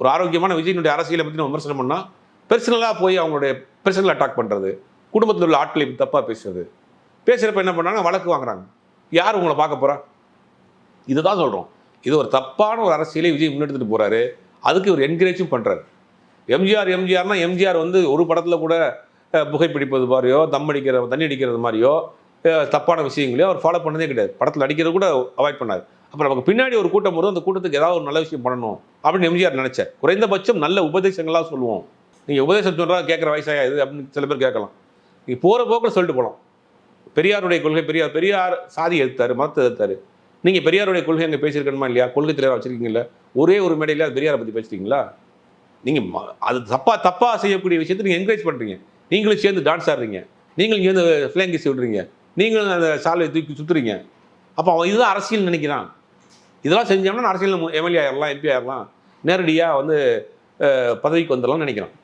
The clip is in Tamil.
ஒரு ஆரோக்கியமான விஜயனுடைய அரசியலை பற்றி நம்ம விமர்சனம் பண்ணால் பெர்சனலாக போய் அவங்களுடைய பெர்சனல் அட்டாக் பண்ணுறது, குடும்பத்தில் உள்ள ஆட்களை தப்பாக பேசுறது, பேசுகிறப்ப என்ன பண்ணாங்க, வழக்கு வாங்குறாங்க. யார் உங்களை பார்க்க போகிறா? இதுதான் சொல்கிறோம். இது ஒரு தப்பான ஒரு அரசியலை விஜய் முன்னெடுத்துட்டு போகிறாரு. அதுக்கு ஒரு என்கரேஜும் பண்ணுறாரு. எம்ஜிஆர்னா எம்ஜிஆர் வந்து ஒரு படத்தில் கூட புகைப்பிடிப்பது மாதிரியோ, தண்ணி அடிக்கிறது மாதிரியோ, தப்பான விஷயங்களையோ அவர் ஃபாலோ பண்ணதே கிடையாது. படத்தில் அடிக்கிறது கூட அவாய்ட் பண்ணார். அப்புறம் நமக்கு பின்னாடி ஒரு கூட்டம் வரும், அந்த கூட்டத்துக்கு ஏதாவது ஒரு நல்ல விஷயம் பண்ணணும் அப்படின்னு எம்ஜிஆர் நினைச்சார். குறைந்தபட்சம் நல்ல உபதேசங்களாக சொல்லுவோம். நீங்கள் உபதேசம் சொல்கிறா கேட்குற வயசாயா இது அப்படின்னு சில பேர் கேட்கலாம். நீங்கள் போகிற போக்கில் சொல்லிட்டு போகலாம். பெரியாருடைய கொள்கை, பெரியார் சாதி எதிர்த்தாரு, மதத்தை எதிர்த்தாரு. நீங்கள் பெரியாருடைய கொள்கை அங்கே பேசியிருக்கணுமா இல்லையா? கொள்கை தலைவராக வச்சுருக்கீங்களா? ஒரே ஒரு மேடையில் அது பெரியாரை பற்றி பேசுறீங்களா? நீங்கள் அது தப்பாக செய்யக்கூடிய விஷயத்தை நீங்கள் என்கரேஜ் பண்ணுறீங்க. நீங்களும் சேர்ந்து டான்ஸ் ஆடுறீங்க, நீங்களும் சேர்ந்து ஃப்ளேங்கிஸ் விடுறீங்க, நீங்களும் அந்த சாலையை தூக்கி சுற்றுறீங்க. அப்போ அவன் இதுதான் அரசியல் நினைக்கிறான். இதெல்லாம் செஞ்சோம்னா அரசியல் எம்எல்ஏ ஆயிடலாம், எம்பி ஆயிடலாம், நேரடியாக வந்து பதவிக்கு வந்துடலாம்னு நினைக்கிறான்.